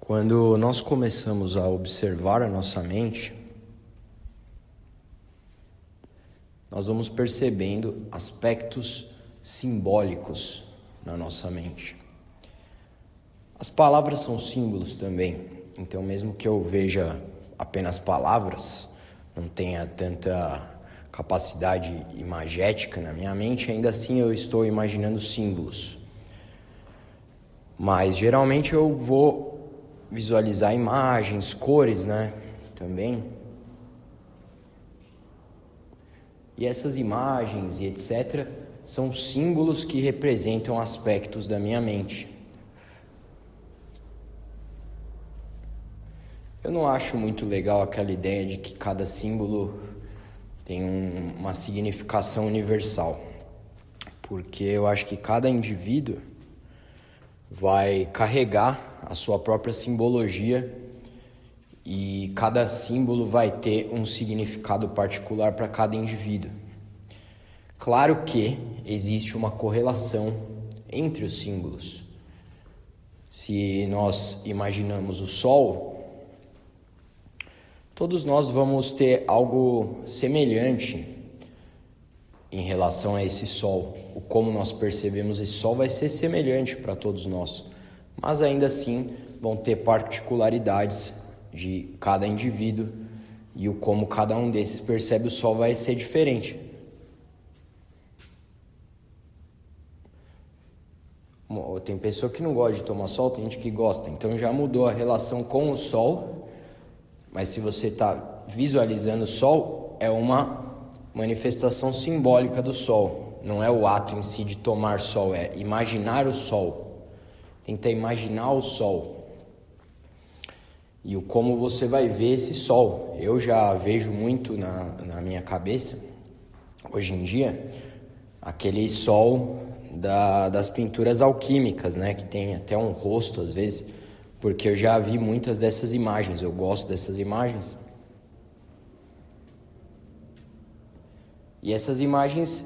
Quando nós começamos a observar a nossa mente, nós vamos percebendo aspectos simbólicos na nossa mente. As palavras são símbolos também, então mesmo que eu veja apenas palavras, não tenha tanta capacidade imagética na minha mente, ainda assim eu estou imaginando símbolos. Mas geralmente eu vou visualizar imagens, cores, também. E essas imagens e etc. são símbolos que representam aspectos da minha mente. Eu não acho muito legal aquela ideia de que cada símbolo tem uma significação universal, porque eu acho que cada indivíduo vai carregar a sua própria simbologia e cada símbolo vai ter um significado particular para cada indivíduo. Claro que existe uma correlação entre os símbolos. Se nós imaginamos o Sol, todos nós vamos ter algo semelhante em relação a esse Sol. O como nós percebemos esse Sol vai ser semelhante para todos nós, mas ainda assim vão ter particularidades de cada indivíduo e o como cada um desses percebe o Sol vai ser diferente. Tem pessoa que não gosta de tomar sol, tem gente que gosta, então já mudou a relação com o Sol. Mas se você está visualizando o Sol, é uma manifestação simbólica do Sol. Não é o ato em si de tomar sol, é imaginar o Sol. Tenta imaginar o Sol. E o como você vai ver esse Sol. Eu já vejo muito na minha cabeça, hoje em dia, aquele Sol das pinturas alquímicas, que tem até um rosto às vezes, porque eu já vi muitas dessas imagens, eu gosto dessas imagens. E essas imagens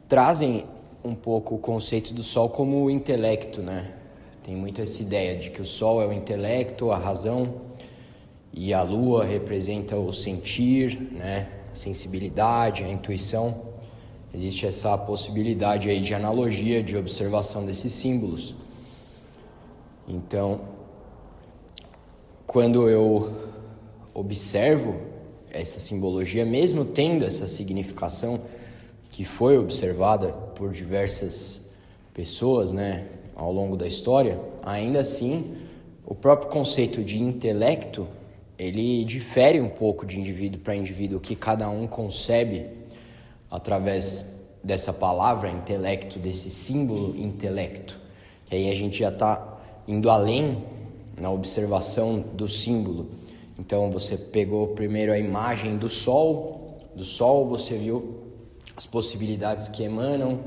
trazem um pouco o conceito do Sol como o intelecto, Tem muito essa ideia de que o Sol é o intelecto, a razão, e a Lua representa o sentir, a sensibilidade, a intuição. Existe essa possibilidade aí de analogia, de observação desses símbolos. Então, quando eu observo essa simbologia, mesmo tendo essa significação que foi observada por diversas pessoas, ao longo da história, ainda assim, o próprio conceito de intelecto, ele difere um pouco de indivíduo para indivíduo, o que cada um concebe através dessa palavra intelecto, desse símbolo intelecto. Que aí a gente já está indo além na observação do símbolo. Então você pegou primeiro a imagem do Sol você viu as possibilidades que emanam,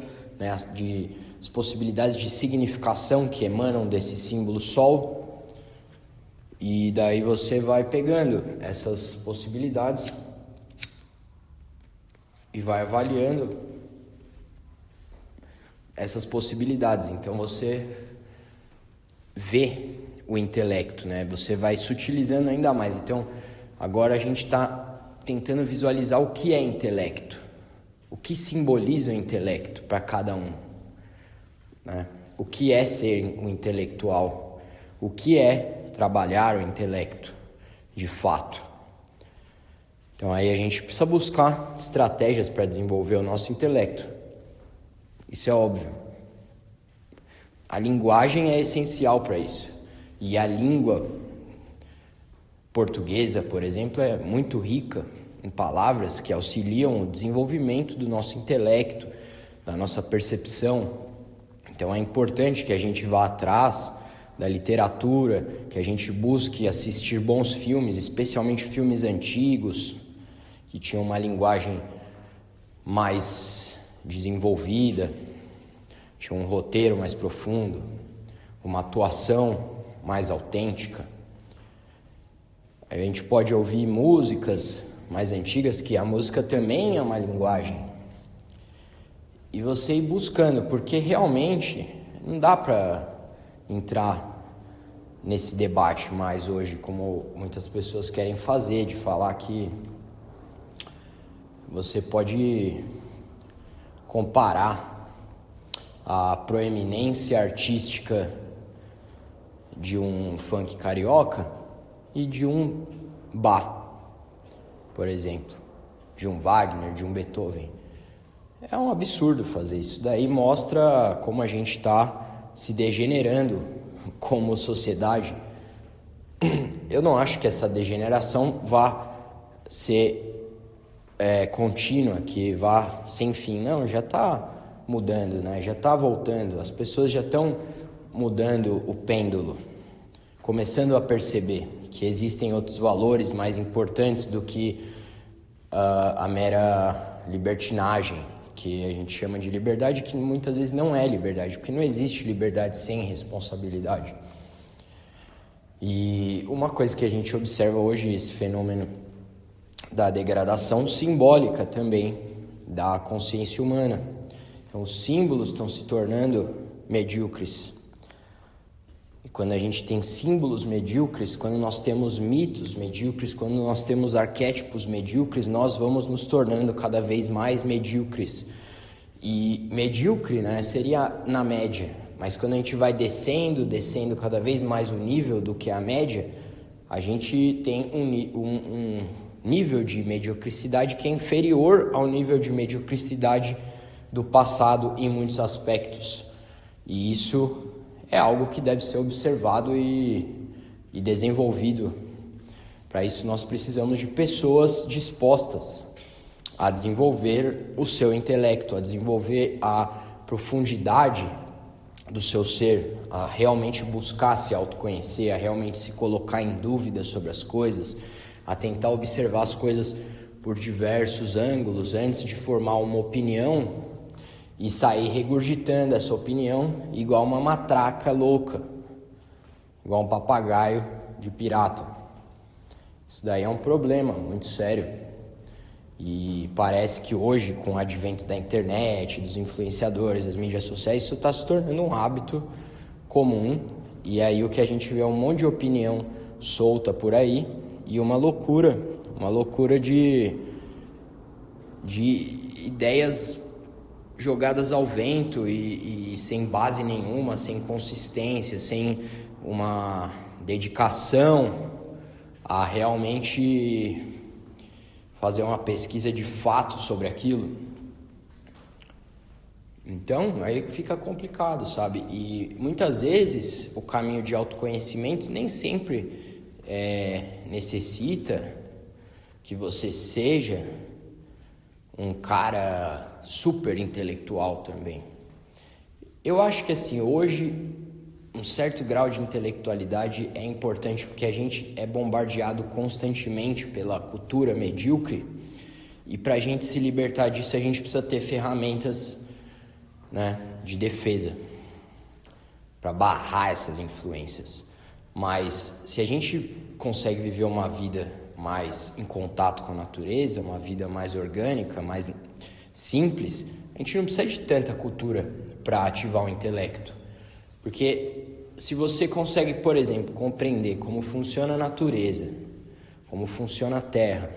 as possibilidades de significação que emanam desse símbolo Sol, e daí você vai pegando essas possibilidades e vai avaliando essas possibilidades. Então você vê o intelecto, Você vai sutilizando ainda mais. Então agora a gente está tentando visualizar o que é intelecto, o que simboliza o intelecto para cada um, O que é ser um intelectual, o que é trabalhar o intelecto de fato. Então aí a gente precisa buscar estratégias para desenvolver o nosso intelecto. Isso é óbvio. A linguagem é essencial para isso. E a língua portuguesa, por exemplo, é muito rica em palavras que auxiliam o desenvolvimento do nosso intelecto, da nossa percepção. Então é importante que a gente vá atrás da literatura, que a gente busque assistir bons filmes, especialmente filmes antigos, que tinham uma linguagem mais desenvolvida, tinha um roteiro mais profundo, uma atuação mais autêntica. A gente pode ouvir músicas mais antigas, que a música também é uma linguagem. E você ir buscando, porque realmente não dá para entrar nesse debate mais hoje, como muitas pessoas querem fazer, de falar que você pode comparar a proeminência artística de um funk carioca e de um Bach, por exemplo, de um Wagner, de um Beethoven. É um absurdo fazer isso. Daí mostra como a gente está se degenerando como sociedade. Eu não acho que essa degeneração vá ser contínua, que vá sem fim. Não, já está mudando, né? Já está voltando. As pessoas já estão mudando o pêndulo, começando a perceber que existem outros valores mais importantes do que a mera libertinagem, que a gente chama de liberdade, que muitas vezes não é liberdade, porque não existe liberdade sem responsabilidade. E uma coisa que a gente observa hoje, esse fenômeno da degradação simbólica também da consciência humana. Então, os símbolos estão se tornando medíocres. E quando a gente tem símbolos medíocres, quando nós temos mitos medíocres, quando nós temos arquétipos medíocres, nós vamos nos tornando cada vez mais medíocres. E medíocre, né, seria na média, mas quando a gente vai descendo cada vez mais o nível do que a média, a gente tem um nível de mediocridade que é inferior ao nível de mediocridade do passado em muitos aspectos. E isso é algo que deve ser observado e desenvolvido. Para isso nós precisamos de pessoas dispostas a desenvolver o seu intelecto, a desenvolver a profundidade do seu ser, a realmente buscar se autoconhecer, a realmente se colocar em dúvida sobre as coisas, a tentar observar as coisas por diversos ângulos antes de formar uma opinião e sair regurgitando essa opinião igual uma matraca louca, igual um papagaio de pirata. Isso daí é um problema muito sério. E parece que hoje, com o advento da internet, dos influenciadores, das mídias sociais, isso está se tornando um hábito comum. E aí o que a gente vê é um monte de opinião solta por aí e uma loucura de ideias jogadas ao vento e sem base nenhuma, sem consistência, sem uma dedicação a realmente fazer uma pesquisa de fato sobre aquilo. Então, aí fica complicado, sabe? E muitas vezes o caminho de autoconhecimento nem sempre necessita que você seja um cara super intelectual também. Eu acho que assim, hoje um certo grau de intelectualidade é importante porque a gente é bombardeado constantemente pela cultura medíocre e para a gente se libertar disso a gente precisa ter ferramentas, né, de defesa para barrar essas influências. Mas se a gente consegue viver uma vida mais em contato com a natureza, uma vida mais orgânica, mais simples, a gente não precisa de tanta cultura para ativar o intelecto. Porque se você consegue, por exemplo, compreender como funciona a natureza, como funciona a terra,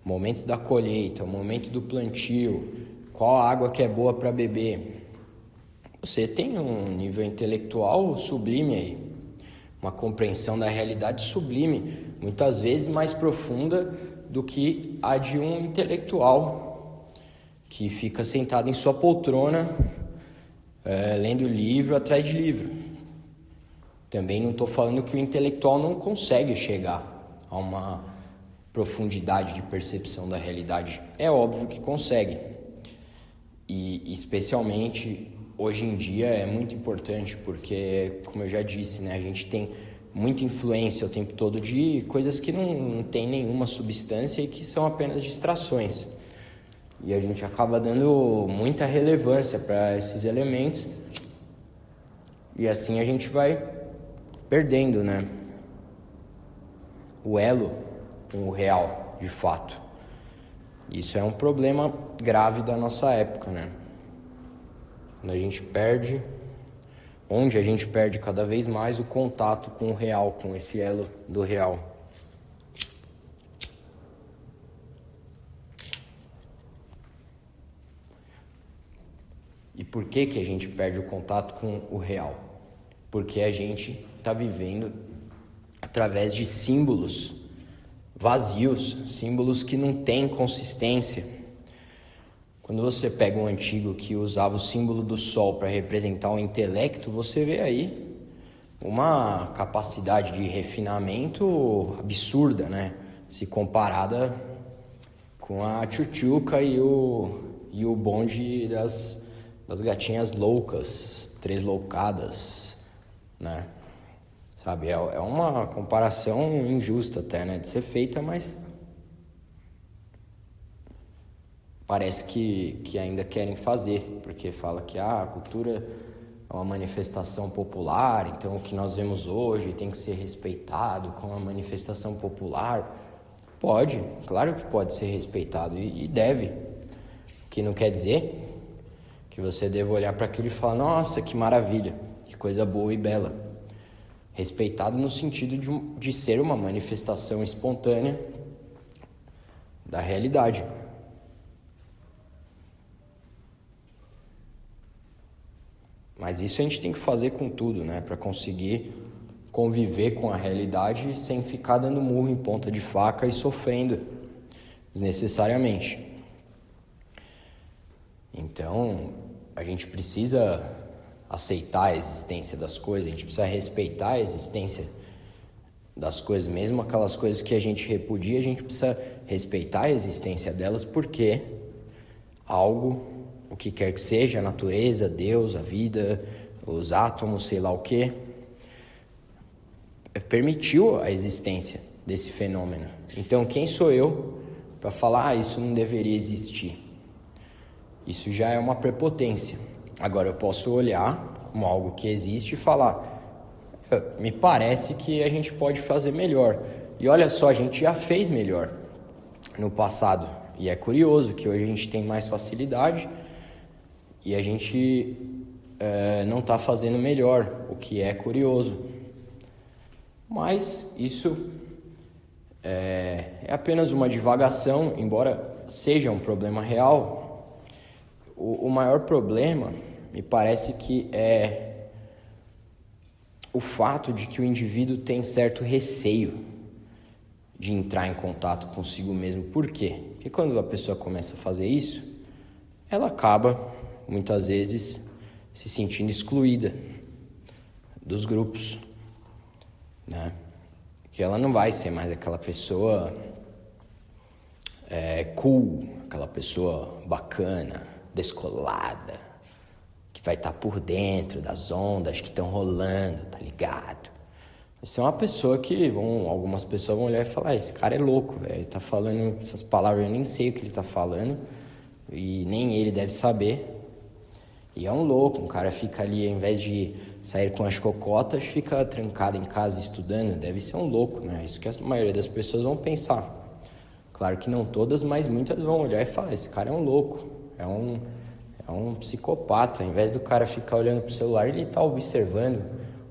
o momento da colheita, o momento do plantio, qual a água que é boa para beber, você tem um nível intelectual sublime aí, uma compreensão da realidade sublime, muitas vezes mais profunda do que a de um intelectual que fica sentado em sua poltrona, lendo livro atrás de livro. Também não estou falando que o intelectual não consegue chegar a uma profundidade de percepção da realidade. É óbvio que consegue. E especialmente hoje em dia é muito importante porque, como eu já disse, né, a gente tem muita influência o tempo todo de coisas que não tem nenhuma substância e que são apenas distrações. E a gente acaba dando muita relevância para esses elementos e assim a gente vai perdendo, né, o elo com o real, de fato. Isso é um problema grave da nossa época, né? Quando a gente perde onde a gente perde cada vez mais o contato com o real, com esse elo do real. E por que que a gente perde o contato com o real? Porque a gente está vivendo através de símbolos vazios, símbolos que não têm consistência. Quando você pega um antigo que usava o símbolo do sol para representar o intelecto, você vê aí uma capacidade de refinamento absurda, né? Se comparada com a tchutchuca e o bonde das gatinhas loucas, três loucadas, né? Sabe, é uma comparação injusta até, né, de ser feita, mas parece que ainda querem fazer, porque fala que a cultura é uma manifestação popular, então o que nós vemos hoje tem que ser respeitado como uma manifestação popular. Pode, claro que pode ser respeitado e deve, o que não quer dizer que você deva olhar para aquilo e falar, nossa, que maravilha, que coisa boa e bela. Respeitado no sentido de ser uma manifestação espontânea da realidade. Mas isso a gente tem que fazer com tudo, né? Para conseguir conviver com a realidade sem ficar dando murro em ponta de faca e sofrendo desnecessariamente. Então, a gente precisa aceitar a existência das coisas, a gente precisa respeitar a existência das coisas, mesmo aquelas coisas que a gente repudia, a gente precisa respeitar a existência delas, porque algo, o que quer que seja, a natureza, Deus, a vida, os átomos, sei lá o que, permitiu a existência desse fenômeno. Então, quem sou eu para falar, isso não deveria existir? Isso já é uma prepotência. Agora, eu posso olhar como algo que existe e falar, me parece que a gente pode fazer melhor. E olha só, a gente já fez melhor no passado. E é curioso que hoje a gente tem mais facilidade e a gente não está fazendo melhor, o que é curioso. Mas isso é apenas uma divagação, embora seja um problema real. O maior problema, me parece que é o fato de que o indivíduo tem certo receio de entrar em contato consigo mesmo. Por quê? Porque quando a pessoa começa a fazer isso, ela acaba, muitas vezes, se sentindo excluída dos grupos, né? Que ela não vai ser mais aquela pessoa cool, aquela pessoa bacana, descolada, que vai estar por dentro das ondas que estão rolando, tá ligado? Vai ser uma pessoa que algumas pessoas vão olhar e falar, esse cara é louco, velho, ele tá falando essas palavras, eu nem sei o que ele tá falando, e nem ele deve saber. E é um louco, um cara fica ali, ao invés de sair com as cocotas, fica trancado em casa estudando, deve ser um louco, né? Isso que a maioria das pessoas vão pensar. Claro que não todas, mas muitas vão olhar e falar, esse cara é um louco, é um psicopata. Ao invés do cara ficar olhando pro celular, ele tá observando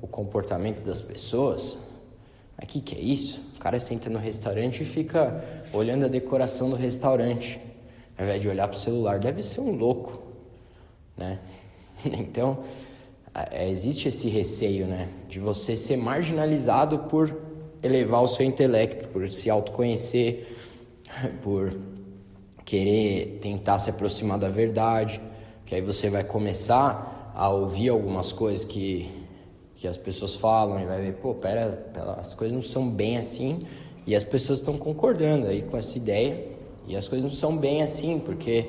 o comportamento das pessoas. Mas que é isso? O cara senta no restaurante e fica olhando a decoração do restaurante, ao invés de olhar pro celular. Deve ser um louco, né? Então, existe esse receio, né, de você ser marginalizado por elevar o seu intelecto, por se autoconhecer, por querer tentar se aproximar da verdade, que aí você vai começar a ouvir algumas coisas que as pessoas falam e vai ver, pô, pera, as coisas não são bem assim, e as pessoas estão concordando aí com essa ideia, e as coisas não são bem assim, porque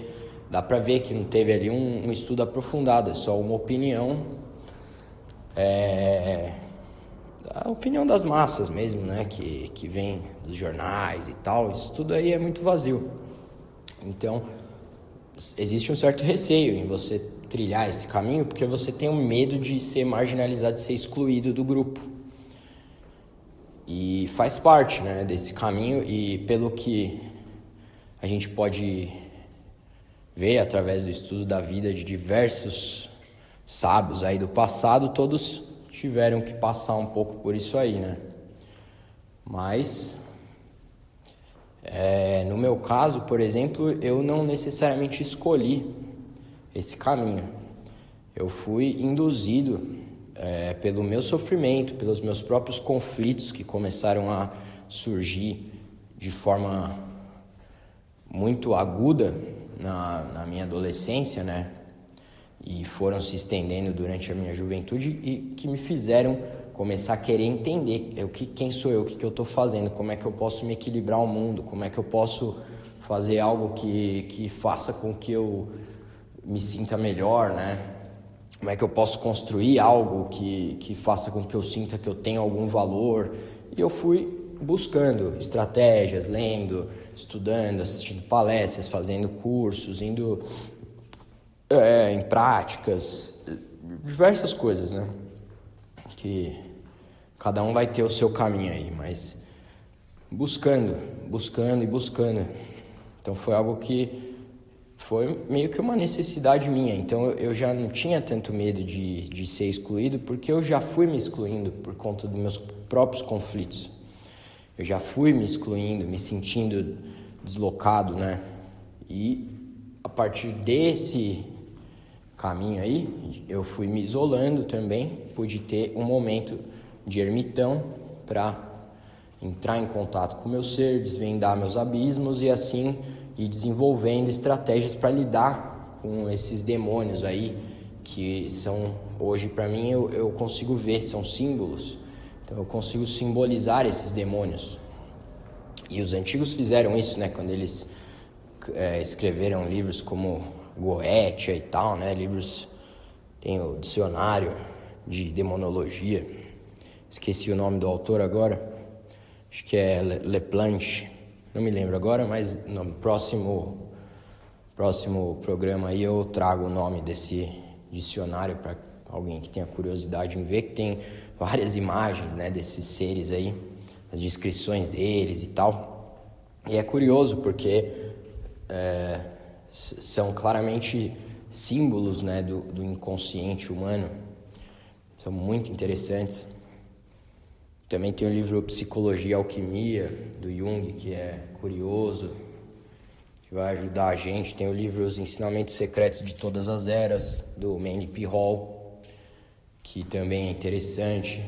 dá pra ver que não teve ali um estudo aprofundado, é só uma opinião, a opinião das massas mesmo, né, que vem dos jornais e tal. Isso tudo aí é muito vazio. Então, existe um certo receio em você trilhar esse caminho, porque você tem um medo de ser marginalizado, de ser excluído do grupo. E faz parte, né, desse caminho, e pelo que a gente pode ver através do estudo da vida de diversos sábios aí do passado, todos tiveram que passar um pouco por isso aí, né? Mas, no meu caso, por exemplo, eu não necessariamente escolhi esse caminho. Eu fui induzido pelo meu sofrimento, pelos meus próprios conflitos que começaram a surgir de forma muito aguda na minha adolescência, né? E foram se estendendo durante a minha juventude e que me fizeram começar a querer entender quem sou eu, o que eu estou fazendo, como é que eu posso me equilibrar ao mundo, como é que eu posso fazer algo que faça com que eu me sinta melhor, né? Como é que eu posso construir algo que faça com que eu sinta que eu tenho algum valor. E eu fui buscando estratégias, lendo, estudando, assistindo palestras, fazendo cursos, indo em práticas, diversas coisas, né? Que cada um vai ter o seu caminho aí, mas buscando e buscando. Então foi algo que foi meio que uma necessidade minha. Então eu já não tinha tanto medo de ser excluído, porque eu já fui me excluindo por conta dos meus próprios conflitos. Eu já fui me excluindo, me sentindo deslocado, né? E a partir desse caminho aí, eu fui me isolando também, pude ter um momento de ermitão para entrar em contato com o meu ser, desvendar meus abismos e assim ir desenvolvendo estratégias para lidar com esses demônios aí, que são, hoje para mim, eu consigo ver, são símbolos. Então eu consigo simbolizar esses demônios. E os antigos fizeram isso, né? Quando eles escreveram livros como Goetia e tal, né? Livros, tem o dicionário de demonologia. Esqueci o nome do autor agora. Acho que é Leplanche. Não me lembro agora, mas no próximo programa aí eu trago o nome desse dicionário para alguém que tenha curiosidade em ver, que tem várias imagens, né, desses seres aí, as descrições deles e tal. E é curioso porque são claramente símbolos, né, do inconsciente humano. São muito interessantes. Também tem o livro Psicologia e Alquimia, do Jung, que é curioso, que vai ajudar a gente. Tem o livro Os Ensinamentos Secretos de Todas as Eras, do Manly P. Hall, que também é interessante.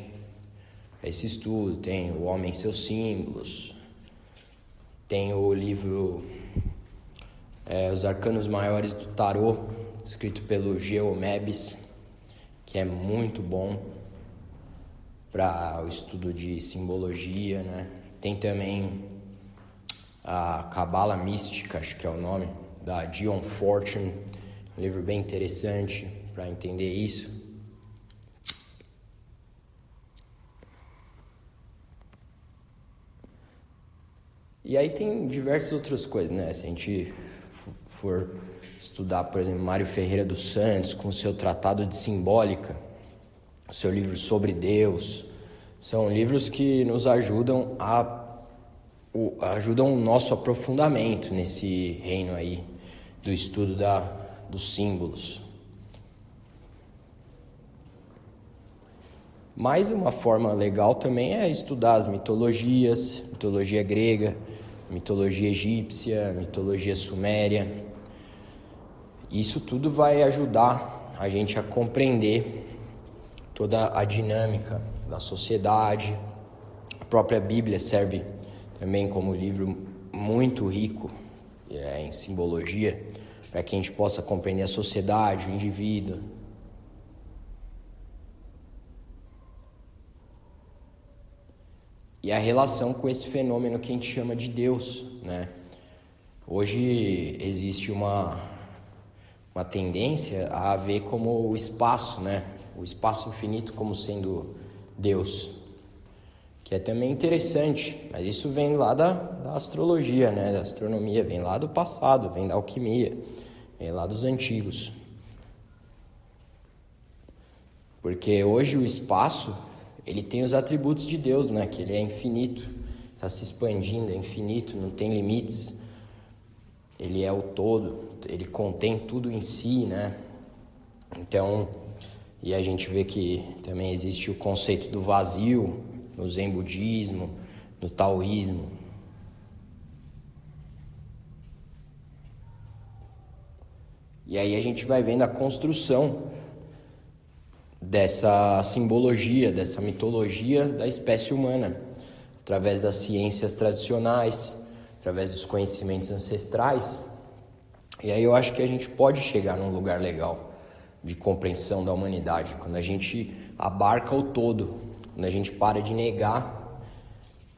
Esse estudo tem O Homem e Seus Símbolos. Tem o livro Os Arcanos Maiores do Tarô, escrito pelo Geo Mebis, que é muito bom para o estudo de simbologia, né? Tem também a Cabala Mística, acho que é o nome, da Dion Fortune, um livro bem interessante para entender isso. E aí tem diversas outras coisas, né? Se a gente for estudar, por exemplo, Mário Ferreira dos Santos, com o seu Tratado de Simbólica, o seu livro Sobre Deus, são livros que nos ajudam ajudam o nosso aprofundamento nesse reino aí do estudo dos símbolos. Mas uma forma legal também é estudar as mitologias, mitologia grega, mitologia egípcia, mitologia suméria. Isso tudo vai ajudar a gente a compreender toda a dinâmica da sociedade. A própria Bíblia serve também como livro muito rico em simbologia, para que a gente possa compreender a sociedade, o indivíduo. E a relação com esse fenômeno que a gente chama de Deus, né? Hoje existe uma tendência a ver como o espaço, né? O espaço infinito como sendo Deus, que é também interessante, mas isso vem lá da astrologia, né? Da astronomia, vem lá do passado, vem da alquimia, vem lá dos antigos. Porque hoje o espaço, ele tem os atributos de Deus, né? Que ele é infinito, está se expandindo, é infinito, não tem limites. Ele é o todo, ele contém tudo em si, né? Então, E a gente vê que também existe o conceito do vazio no Zen budismo, no taoísmo. E aí a gente vai vendo a construção dessa simbologia, dessa mitologia da espécie humana, através das ciências tradicionais, através dos conhecimentos ancestrais. E aí eu acho que a gente pode chegar num lugar legal de compreensão da humanidade, quando a gente abarca o todo, quando a gente para de negar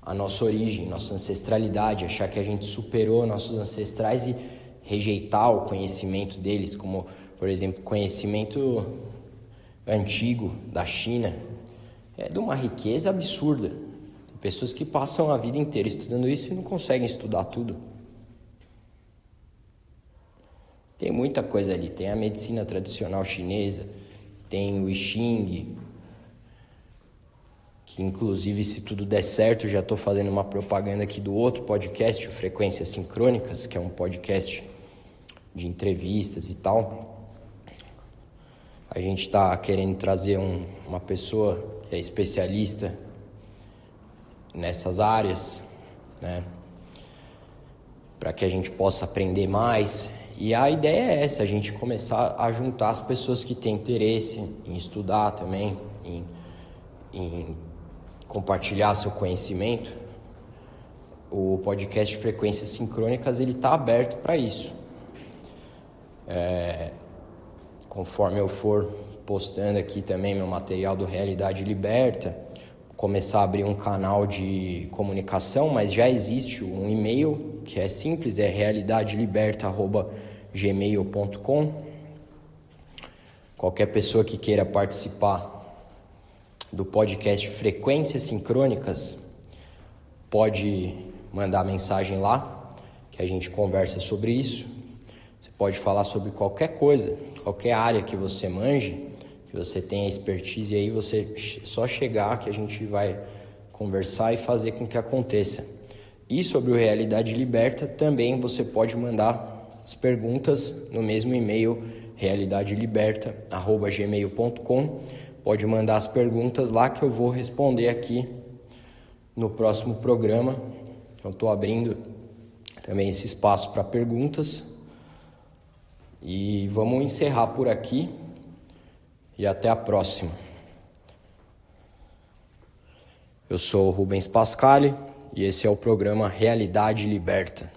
a nossa origem, nossa ancestralidade, achar que a gente superou nossos ancestrais e rejeitar o conhecimento deles, como, por exemplo, conhecimento antigo da China, é de uma riqueza absurda. Tem pessoas que passam a vida inteira estudando isso e não conseguem estudar tudo. Tem muita coisa ali, tem a medicina tradicional chinesa, tem o I Ching, que inclusive, se tudo der certo, já estou fazendo uma propaganda aqui do outro podcast, o Frequências Sincrônicas, que é um podcast de entrevistas e tal. A gente está querendo trazer uma pessoa que é especialista nessas áreas, né, para que a gente possa aprender mais. E a ideia é essa, a gente começar a juntar as pessoas que têm interesse em estudar também, em compartilhar seu conhecimento. O podcast Frequências Sincrônicas, ele está aberto para isso. Conforme eu for postando aqui também meu material do Realidade Liberta, começar a abrir um canal de comunicação, mas já existe um e-mail que é simples, é realidadeliberta@gmail.com. Qualquer pessoa que queira participar do podcast Frequências Sincrônicas pode mandar mensagem lá, que a gente conversa sobre isso. Você pode falar sobre qualquer coisa, qualquer área que você manje, que você tenha expertise, e aí você só chegar que a gente vai conversar e fazer com que aconteça. E sobre o Realidade Liberta também você pode mandar as perguntas no mesmo e-mail, realidadeliberta@gmail.com. Pode mandar as perguntas lá que eu vou responder aqui no próximo programa. Então estou abrindo também esse espaço para perguntas. E vamos encerrar por aqui e até a próxima. Eu sou o Rubens Pascali e esse é o programa Realidade Liberta.